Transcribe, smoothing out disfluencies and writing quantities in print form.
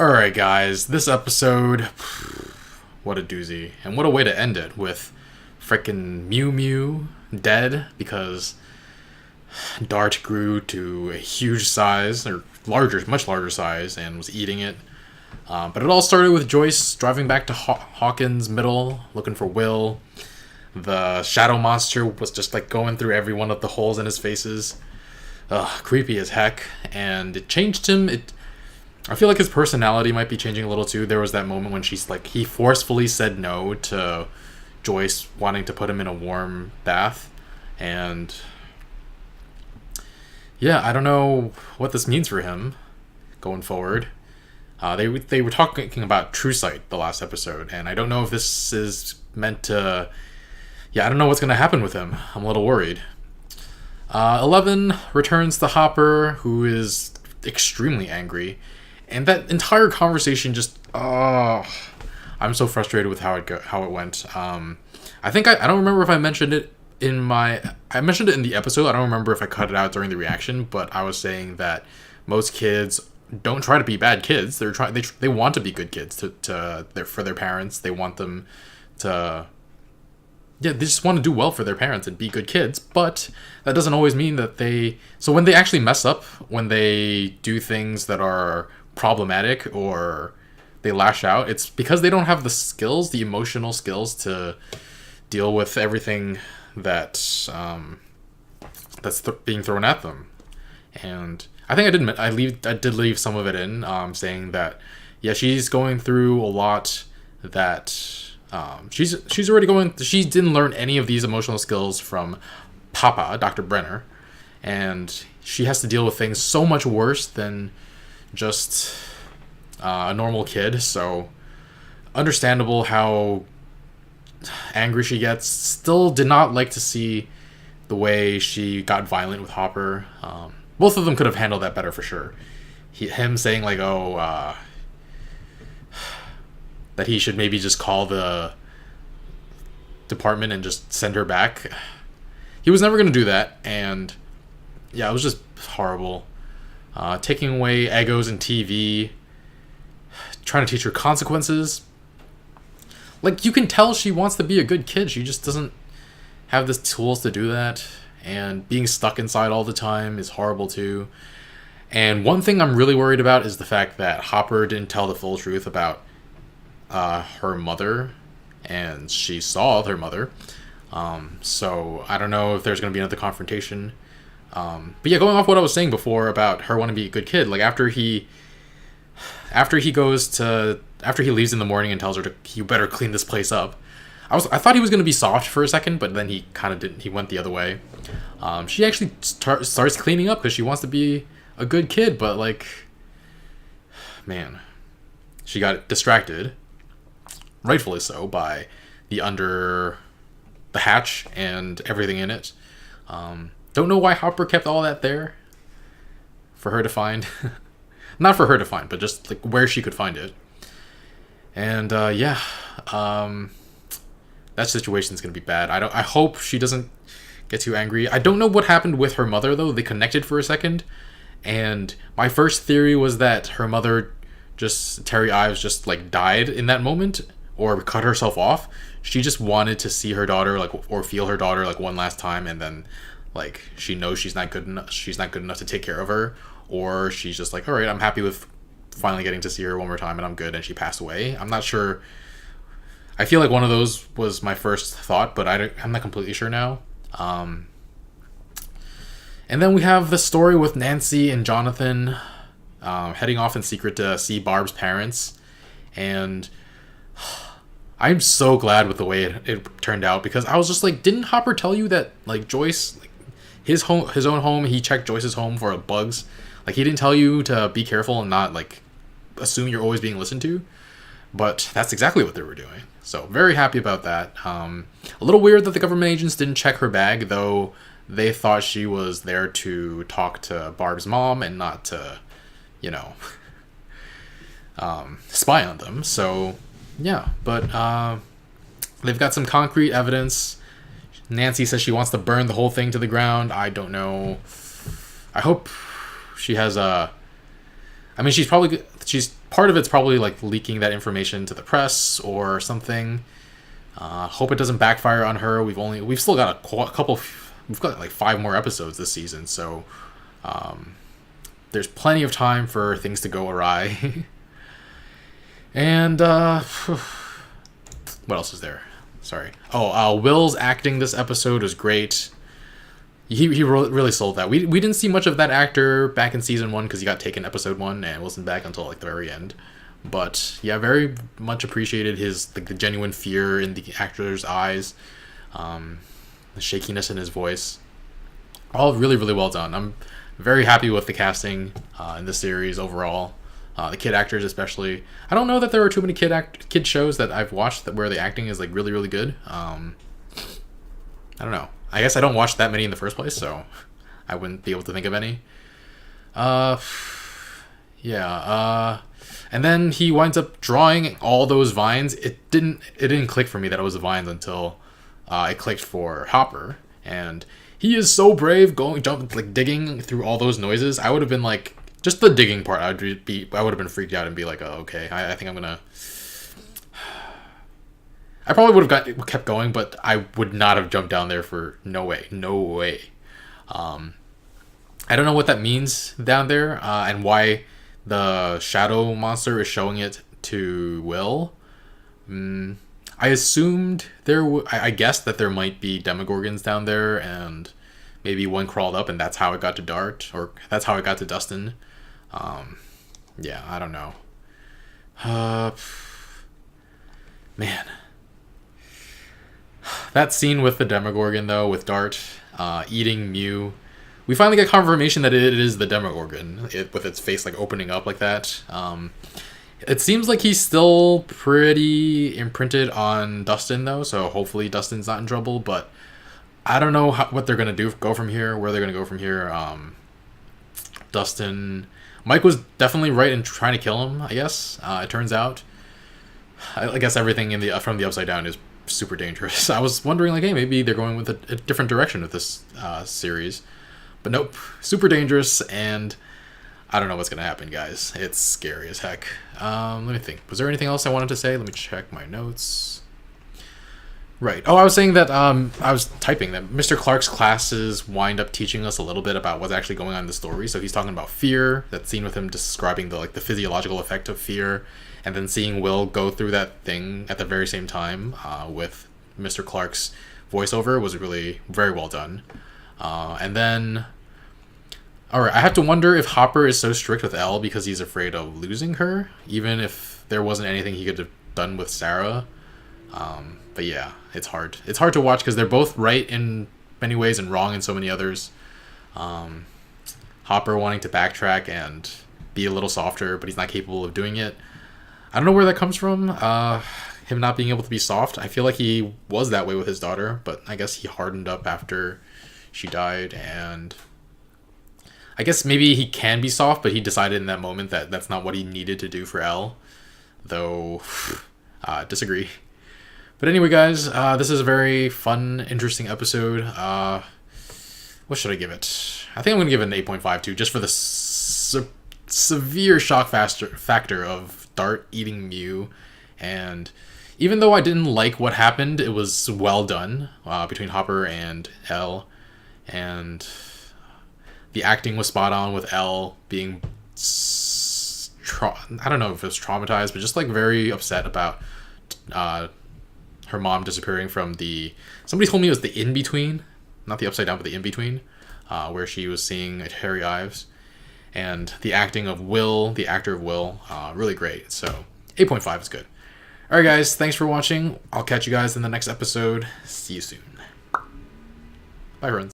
Alright, guys, this episode, what a doozy. And what a way to end it with frickin' Mew Mew dead because Dart grew to a huge size, or larger, much larger size, and was eating it. But it all started with Joyce driving back to Hawkins Middle, looking for Will. The shadow monster was just like going through every one of the holes in his faces. Creepy as heck. And it changed him. I feel like his personality might be changing a little too. There was that moment when he forcefully said no to Joyce wanting to put him in a warm bath. And yeah, I don't know what this means for him going forward. They were talking about True Sight the last episode, and I don't know if this is meant to... Yeah, I don't know what's going to happen with him. I'm a little worried. 11 returns to Hopper, who is extremely angry. And that entire conversation just... I'm so frustrated with how it went. I think I don't remember if I mentioned it I mentioned it in the episode. I don't remember if I cut it out during the reaction, but I was saying that most kids don't try to be bad kids. They want to be good kids for their parents. They want them to... Yeah, they just want to do well for their parents and be good kids, but that doesn't always mean that they... So when they actually mess up, when they do things that are problematic or they lash out, it's because they don't have the skills, the emotional skills to deal with everything that's being thrown at them. And I think I did leave some of it in, saying that, yeah, she's going through a lot that... She's already going... She didn't learn any of these emotional skills from Papa, Dr. Brenner. And she has to deal with things so much worse than just a normal kid. So, understandable how angry she gets. Still did not like to see the way she got violent with Hopper. Both of them could have handled that better for sure. Him saying like, that he should maybe just call the department and just send her back. He was never going to do that, and yeah, it was just horrible. Taking away Egos and TV, trying to teach her consequences. Like, you can tell she wants to be a good kid, she just doesn't have the tools to do that, and being stuck inside all the time is horrible too. And one thing I'm really worried about is the fact that Hopper didn't tell the full truth about her mother, and she saw her mother. So I don't know if there's going to be another confrontation. But yeah, going off what I was saying before about her wanting to be a good kid, like after he leaves in the morning and tells her you better clean this place up. I thought he was going to be soft for a second, but then he kind of didn't. He went the other way. She actually starts cleaning up because she wants to be a good kid, but like, man, she got distracted. Rightfully so, by the hatch and everything in it. Don't know why Hopper kept all that there for her to find. Not for her to find, but just like where she could find it. And that situation's gonna be bad. I hope she doesn't get too angry. I don't know what happened with her mother though. They connected for a second, and my first theory was that her mother, Terry Ives, just like died in that moment. Or cut herself off. She just wanted to see her daughter, like, or feel her daughter, like, one last time, and then, like, she knows she's not good enough. She's not good enough to take care of her, or she's just like, all right, I'm happy with finally getting to see her one more time, and I'm good, and she passed away. I'm not sure. I feel like one of those was my first thought, but I'm not completely sure now. And then we have the story with Nancy and Jonathan heading off in secret to see Barb's parents, and I'm so glad with the way it turned out, because I was just like, didn't Hopper tell you that, like, Joyce, like, his own home, he checked Joyce's home for bugs? Like, he didn't tell you to be careful and not, like, assume you're always being listened to? But that's exactly what they were doing. So, very happy about that. A little weird that the government agents didn't check her bag, though they thought she was there to talk to Barb's mom and not to, spy on them. So... yeah, but they've got some concrete evidence. Nancy says she wants to burn the whole thing to the ground. I don't know. I hope she has a I mean, she's part of it's probably like leaking that information to the press or something. Hope it doesn't backfire on her. We've still got a couple. We've got like 5 more episodes this season, so there's plenty of time for things to go awry. And what else is there? Sorry. Oh, Will's acting this episode was great. He really sold that. We didn't see much of that actor back in season 1 because he got taken episode 1 and wasn't back until like the very end. But yeah, very much appreciated his like the genuine fear in the actor's eyes, the shakiness in his voice. All really, really well done. I'm very happy with the casting in this series overall. The kid actors especially. I don't know that there are too many kid shows that I've watched where the acting is like really, really good. I don't know. I guess I don't watch that many in the first place, so I wouldn't be able to think of any. And then he winds up drawing all those vines. It didn't click for me that it was the vines until it clicked for Hopper. And he is so brave digging through all those noises. I would have been like, just the digging part, I would have been freaked out and be like, oh, okay, I think I'm gonna. I probably would have kept going, but I would not have jumped down there for no way. I don't know what that means down there, and why the shadow monster is showing it to Will. I assumed I guessed that there might be Demogorgons down there, and maybe one crawled up, and that's how it got to Dart, or that's how it got to Dustin. Yeah, I don't know. Man. That scene with the Demogorgon, though, with Dart eating Mew, we finally get confirmation that it is the Demogorgon, with its face like opening up like that. It seems like he's still pretty imprinted on Dustin, though, so hopefully Dustin's not in trouble, but I don't know what they're going to go from here, where they're going to go from here. Mike was definitely right in trying to kill him, I guess. It turns out. I guess everything from the Upside Down is super dangerous. I was wondering, like, hey, maybe they're going with a different direction with this series. But nope, super dangerous, and I don't know what's going to happen, guys. It's scary as heck. Let me think. Was there anything else I wanted to say? Let me check my notes. Right. Oh, I was saying that I was typing that Mr. Clark's classes wind up teaching us a little bit about what's actually going on in the story. So he's talking about fear, that scene with him describing the physiological effect of fear, and then seeing Will go through that thing at the very same time with Mr. Clark's voiceover was really very well done. And then, all right, I have to wonder if Hopper is so strict with Elle because he's afraid of losing her, even if there wasn't anything he could have done with Sarah. But yeah, it's hard. It's hard to watch because they're both right in many ways and wrong in so many others. Hopper wanting to backtrack and be a little softer, but he's not capable of doing it. I don't know where that comes from. Him not being able to be soft. I feel like he was that way with his daughter, but I guess he hardened up after she died, and I guess maybe he can be soft, but he decided in that moment that that's not what he needed to do for Elle. Though, disagree. But anyway, guys, this is a very fun, interesting episode. What should I give it? I think I'm going to give it an 8.52 just for the severe shock factor of Dart eating Mew. And even though I didn't like what happened, it was well done between Hopper and Elle. And the acting was spot on with Elle being, I don't know if it's traumatized, but just like very upset about her mom disappearing from somebody told me it was the In-Between, not the Upside Down, but the In-Between, where she was seeing Harry Ives. And the acting of Will, the actor of Will, really great. So 8.5 is good. All right, guys, thanks for watching. I'll catch you guys in the next episode. See you soon. Bye, friends.